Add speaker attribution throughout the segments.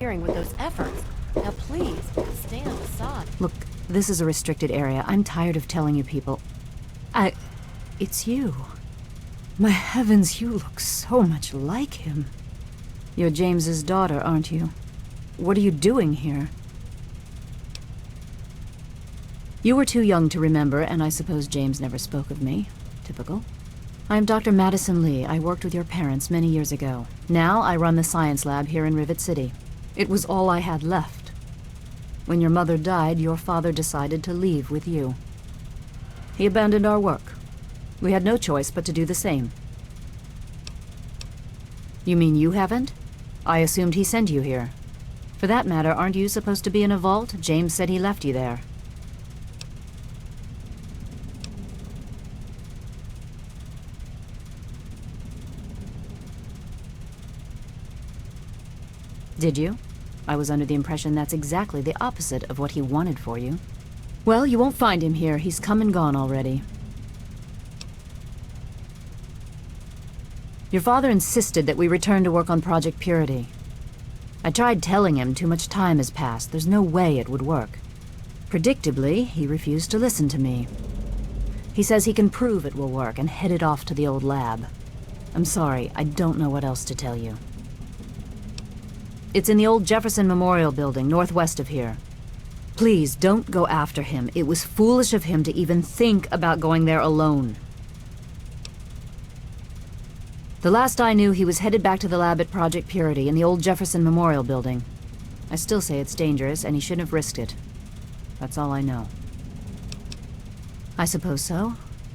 Speaker 1: interfering with those efforts. Now please, stand aside.
Speaker 2: Look, this is a restricted area. I'm tired of telling you people. It's you. My heavens, you look so much like him. You're James's daughter, aren't you? What are you doing here? You were too young to remember, and I suppose James never spoke of me. Typical. I'm Dr. Madison Lee. I worked with your parents many years ago. Now I run the science lab here in Rivet City. It was all I had left. When your mother died, your father decided to leave with you. He abandoned our work. We had no choice but to do the same. You mean you haven't? I assumed he sent you here. For that matter, aren't you supposed to be in a vault? James said he left you there. Did you? I was under the impression that's exactly the opposite of what he wanted for you. Well, you won't find him here. He's come and gone already. Your father insisted that we return to work on Project Purity. I tried telling him too much time has passed. There's no way it would work. Predictably, he refused to listen to me. He says he can prove it will work and headed off to the old lab. I'm sorry, I don't know what else to tell you. It's in the old Jefferson Memorial Building, northwest of here. Please, don't go after him. It was foolish of him to even think about going there alone. The last I knew, he was headed back to the lab at Project Purity in the old Jefferson Memorial Building. I still say it's dangerous, and he shouldn't have risked it. That's all I know. I suppose so.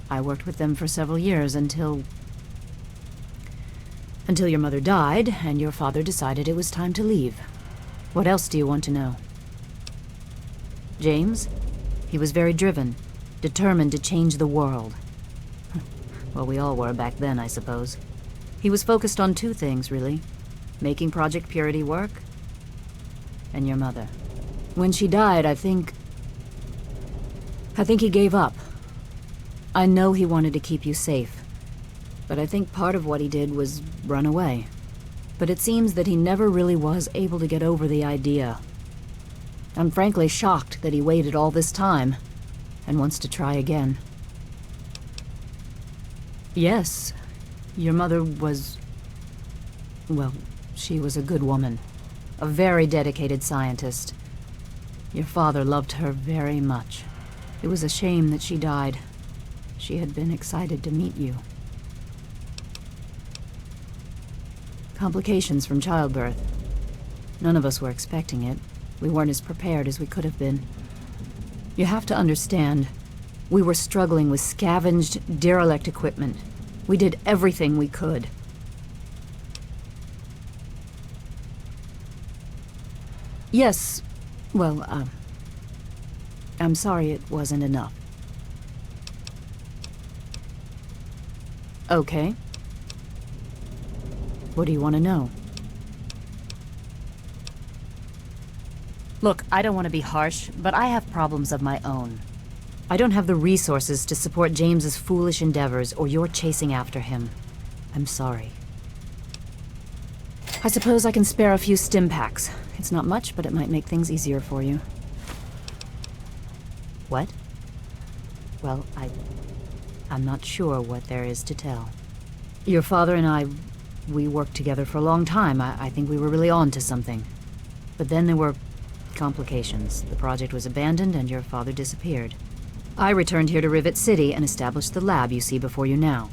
Speaker 2: I worked with them for several years until your mother died, and your father decided it was time to leave. What else do you want to know? James? He was very driven, determined to change the world. Well, we all were back then, I suppose. He was focused on two things, really. Making Project Purity work, and your mother. When she died, I think he gave up. I know he wanted to keep you safe, but I think part of what he did was run away. But it seems that he never really was able to get over the idea. I'm frankly shocked that he waited all this time, and wants to try again. Yes, your mother was... well, she was a good woman. A very dedicated scientist. Your father loved her very much. It was a shame that she died. She had been excited to meet you. Complications from childbirth. None of us were expecting it. We weren't as prepared as we could have been. You have to understand, we were struggling with scavenged, derelict equipment. We did everything we could. Yes, well, I'm sorry it wasn't enough. Okay. What do you want to know? Look, I don't want to be harsh, but I have problems of my own. I don't have the resources to support James's foolish endeavors or your chasing after him. I'm sorry. I suppose I can spare a few stim packs. It's not much, but it might make things easier for you. What? Well, I'm not sure what there is to tell. Your father and I, we worked together for a long time. I think we were really on to something. But then there were complications. The project was abandoned and your father disappeared. I returned here to Rivet City and established the lab you see before you now.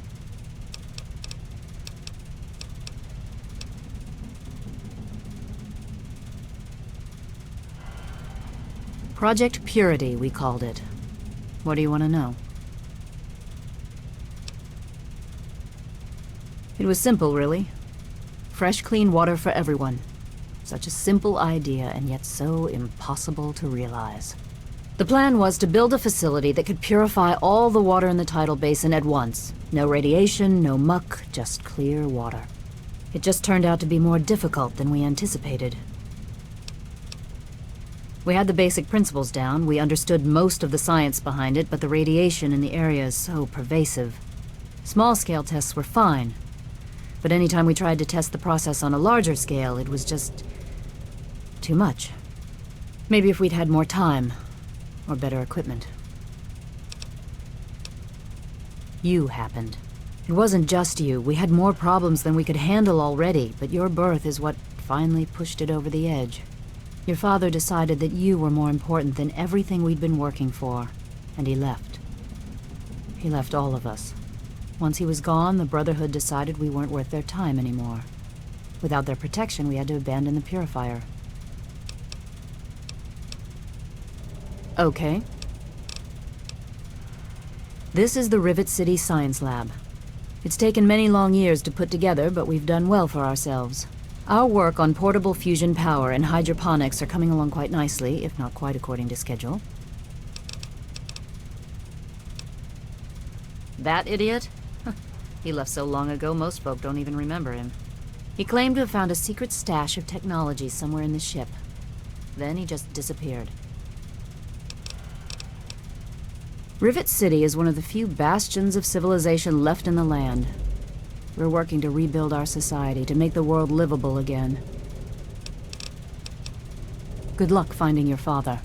Speaker 2: Project Purity, we called it. What do you want to know? It was simple, really. Fresh, clean water for everyone. Such a simple idea, and yet so impossible to realize. The plan was to build a facility that could purify all the water in the tidal basin at once. No radiation, no muck, just clear water. It just turned out to be more difficult than we anticipated. We had the basic principles down, we understood most of the science behind it, but the radiation in the area is so pervasive. Small-scale tests were fine, but anytime we tried to test the process on a larger scale, it was just... too much. Maybe if we'd had more time, or better equipment. You happened. It wasn't just you. We had more problems than we could handle already, but your birth is what finally pushed it over the edge. Your father decided that you were more important than everything we'd been working for, and he left. He left all of us. Once he was gone, the Brotherhood decided we weren't worth their time anymore. Without their protection, we had to abandon the Purifier. Okay. This is the Rivet City Science Lab. It's taken many long years to put together, but we've done well for ourselves. Our work on portable fusion power and hydroponics are coming along quite nicely, if not quite according to schedule. That idiot? He left so long ago, most folk don't even remember him. He claimed to have found a secret stash of technology somewhere in the ship. Then he just disappeared. Rivet City is one of the few bastions of civilization left in the land. We're working to rebuild our society, to make the world livable again. Good luck finding your father.